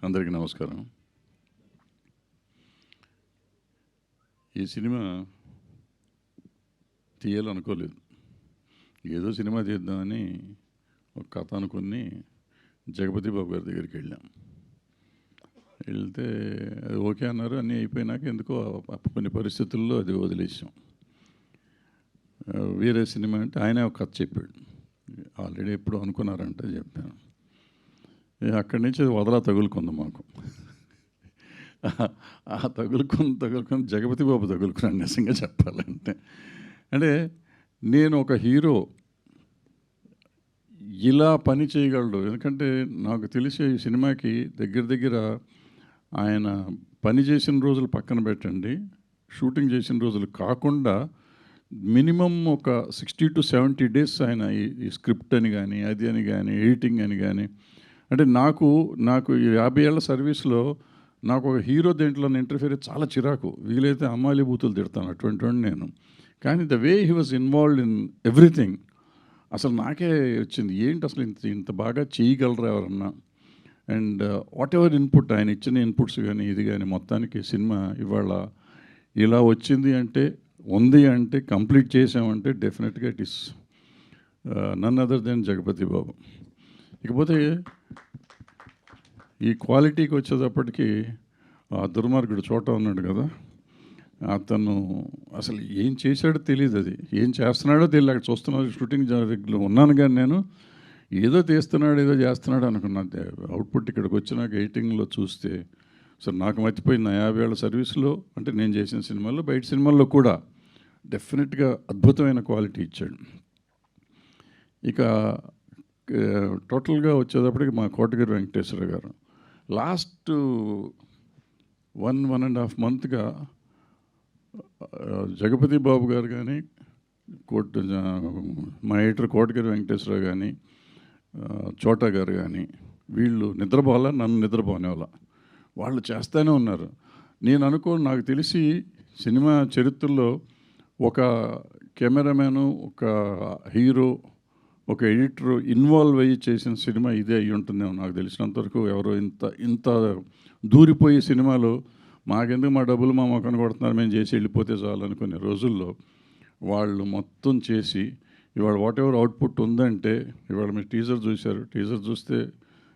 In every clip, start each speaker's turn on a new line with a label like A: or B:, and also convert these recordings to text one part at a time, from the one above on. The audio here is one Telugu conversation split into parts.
A: అందరికీ నమస్కారం. ఈ సినిమా తీయాలనుకోలేదు. ఏదో సినిమా తీద్దామని ఒక కథ అనుకుని జగపతి బాబు గారి దగ్గరికి వెళ్ళాం. వెళ్తే అది ఓకే అన్నారు. అన్నీ అయిపోయినాక ఎందుకో కొన్ని పరిస్థితుల్లో అది వదిలేసాం. వేరే సినిమా అంటే ఆయనే ఒక కథ చెప్పాడు. ఆల్రెడీ ఎప్పుడు అనుకున్నారంటే చెప్పాను. అక్కడి నుంచి అది వదలా తగులుకుంది మాకు. ఆ తగులుకొని జగపతి బాబు తగులుకున్నాను నిజంగా చెప్పాలంటే. అంటే నేను ఒక హీరో ఇలా పని చేయగలడు. ఎందుకంటే నాకు తెలిసే ఈ సినిమాకి దగ్గర ఆయన పని చేసిన రోజులు పక్కన పెట్టండి, షూటింగ్ చేసిన రోజులు కాకుండా మినిమం ఒక 60 to 70 days ఆయన ఈ స్క్రిప్ట్ అని కానీ అది అని కానీ ఎడిటింగ్ అని కానీ. అంటే నాకు 50 ఏళ్ల సర్వీస్లో నాకు ఒక హీరో దేంట్లో ఇంటర్ఫియర్ చాలా చిరాకు. వీలైతే అమ్మాయిల బూతులు తిడతాను, అటువంటి వాడిని నేను. కానీ the way he was involved in everything అసలు నాకే వచ్చింది, ఏంటి అసలు ఇంత బాగా చేయగలరా ఎవరన్నా. అండ్ వాట్ ఎవర్ ఇన్పుట్ ఆయన ఇచ్చిన ఇన్పుట్స్ కానీ ఇది కానీ మొత్తానికి సినిమా ఇవాళ ఇలా వచ్చింది అంటే, ఉంది అంటే, కంప్లీట్ చేసామంటే డెఫినెట్గా it is none other than Jagapathi Babu. ఇకపోతే ఈ క్వాలిటీకి వచ్చేటప్పటికి ఆ దుర్మార్గుడు చోట ఉన్నాడు కదా, అతను అసలు ఏం చేశాడో తెలియదు. అది ఏం చేస్తున్నాడో తెలియదు. అక్కడ చూస్తున్నాడు, షూటింగ్ ఉన్నాను కానీ నేను ఏదో తీస్తున్నాడు ఏదో చేస్తున్నాడు అనుకున్నాను. అవుట్పుట్ ఇక్కడికి వచ్చినాక ఎడిటింగ్లో చూస్తే అసలు నాకు మర్చిపోయింది. 50 ఏళ్ల సర్వీస్లో అంటే నేను చేసిన సినిమాల్లో బయట సినిమాల్లో కూడా డెఫినెట్గా అద్భుతమైన క్వాలిటీ ఇచ్చాడు. ఇక టోటల్గా వచ్చేటప్పటికి మా కోటగిరి వెంకటేశ్వర గారు లాస్ట్ 1.5 monthsగా జగపతి బాబు గారు కానీ మా ఎడిటర్ కోటగిరి వెంకటేశ్వర కానీ చోటా గారు కానీ వీళ్ళు నిద్రపోవాలా, నన్ను నిద్రపోనేవాళ్ళ వాళ్ళు చేస్తూనే ఉన్నారు. నాకు తెలిసి సినిమా చరిత్రలో ఒక కెమెరామ్యాను, ఒక హీరో, ఒక ఎడిటర్ ఇన్వాల్వ్ అయ్యి చేసిన సినిమా ఇదే అయ్యి ఉంటుందేమో. నాకు తెలిసినంతవరకు ఎవరో ఇంత దూరిపోయే సినిమాలో మాకెందుకు మా డబ్బులు మా మొక్కను కొడుతున్నారు, మేము చేసి వెళ్ళిపోతే చాలు అనుకునే రోజుల్లో వాళ్ళు మొత్తం చేసి ఇవాళ వాట్ ఎవర్ అవుట్పుట్ ఉందంటే, ఇవాళ మీరు టీజర్ చూశారు. టీజర్ చూస్తే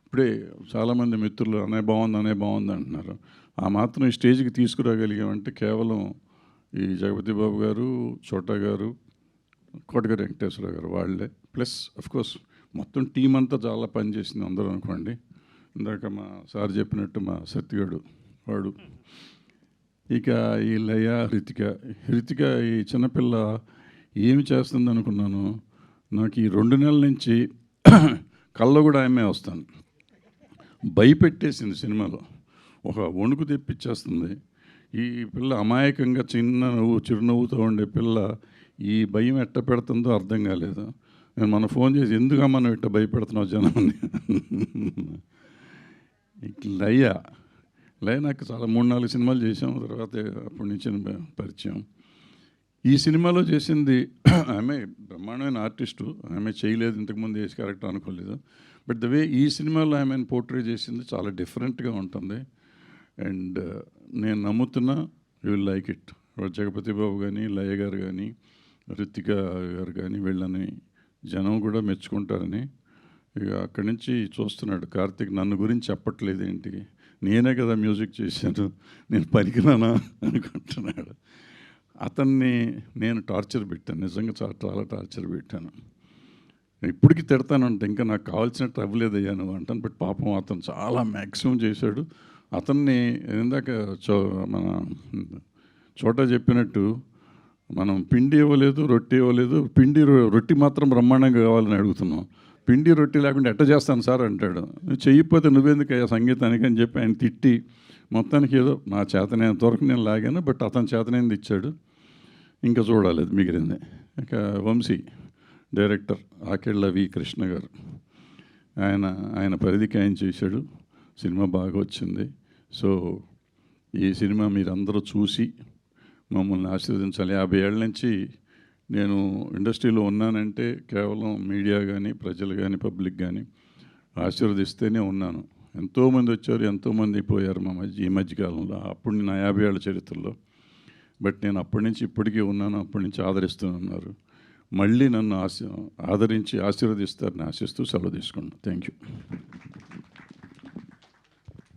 A: ఇప్పుడే చాలామంది మిత్రులు అనే బాగుంది అంటున్నారు. ఆ మాత్రం ఈ స్టేజ్కి తీసుకురాగలిగామంటే కేవలం ఈ జగపతి బాబు గారు, చోటా గారు, కోటగిరి వెంకటేశ్వర గారు వాళ్ళే. ప్లస్ అఫ్కోర్స్ మొత్తం టీం అంతా చాలా పనిచేసింది అందరూ అనుకోండి. ఇందాక మా సార్ చెప్పినట్టు మా సత్యగాడు వాడు, ఇక ఈ లయ, హృతిక ఈ చిన్నపిల్ల ఏమి చేస్తుంది అనుకున్నాను. నాకు ఈ 2 నెలల నుంచి కళ్ళలో కూడా ఆమె వస్తాను. భయపెట్టేసింది సినిమాలో, ఒక వణుకు తెప్పించేస్తుంది. ఈ పిల్ల అమాయకంగా చిరునవ్వుతో ఉండే పిల్ల ఈ భయం ఎట్ట పెడుతుందో అర్థం కాలేదు. నేను మన ఫోన్ చేసి ఎందుకు మనం ఇట్ట భయపెడుతున్నావు జనాన్ని. లయ నాకు చాలా 3-4 సినిమాలు చేసాం. తర్వాత అప్పటి నుంచి పరిచయం. ఈ సినిమాలో చేసింది ఆమె బ్రహ్మాండమైన ఆర్టిస్టు. ఆమె చేయలేదు ఇంతకుముందు చేసి క్యారెక్టర్ అనుకోలేదు. బట్ ద వే ఈ సినిమాలో ఆమెను పోర్ట్రే చేసింది చాలా డిఫరెంట్గా ఉంటుంది. అండ్ నేను నమ్ముతున్నా you will like it. Jagapathi Babu కానీ, లయ గారు కానీ, హృతిక గారు కానీ వీళ్ళని జనం కూడా మెచ్చుకుంటారని. ఇక అక్కడి నుంచి చూస్తున్నాడు కార్తీక్ నన్ను గురించి చెప్పట్లేదు ఏంటి, నేనే కదా మ్యూజిక్ చేశాను, నేను పనికిరానా అనుకుంటున్నాడు. అతన్ని నేను టార్చర్ పెట్టాను, నిజంగా చాలా టార్చర్ పెట్టాను. ఇప్పటికీ తిడతానంటే ఇంకా నాకు కావాల్సినట్టు అవ్వలేదయ్యా నువ్వు అంటాను. బట్ పాపం అతను చాలా మ్యాక్సిమం చేశాడు. అతన్ని ఇందాక మన చోటా చెప్పినట్టు మనం పిండి ఇవ్వలేదు, రొట్టె ఇవ్వలేదు, రొట్టి మాత్రం బ్రహ్మాండంగా కావాలని అడుగుతున్నాం. పిండి రొట్టి లేకుండా ఎట్ట చేస్తాను సార్ అంటాడు. చెయ్యిపోతే నువ్వెందుకు అయ్యా సంగీతానికి అని చెప్పి ఆయన తిట్టి మొత్తానికి ఏదో నా చేతనైనంత వరకు నేను లాగాను. బట్ అతని చేతనైంది ఇచ్చాడు. ఇంకా చూడాలి మిగిలింది. ఇక వంశీ డైరెక్టర్ ఆకెళ్ళ వి కృష్ణ గారు, ఆయన పరిధికి ఆయన చేశాడు. సినిమా బాగా వచ్చింది. సో ఈ సినిమా మీరందరూ చూసి మమ్మల్ని ఆశీర్వదించాలి. 50 ఏళ్ళ నుంచి నేను ఇండస్ట్రీలో ఉన్నానంటే కేవలం మీడియా కానీ, ప్రజలు కానీ, పబ్లిక్ కానీ ఆశీర్వదిస్తేనే ఉన్నాను. ఎంతోమంది వచ్చారు, ఎంతోమంది పోయారు ఈ మధ్యకాలంలో. అప్పుడు నా 50 ఏళ్ల చరిత్రలో. బట్ నేను అప్పటి నుంచి ఇప్పటికీ ఉన్నాను, అప్పటి నుంచి ఆదరిస్తున్నారు. మళ్ళీ నన్ను ఆదరించి ఆశీర్వదిస్తారని ఆశిస్తూ సెలవు తీసుకున్నాను. Thank you.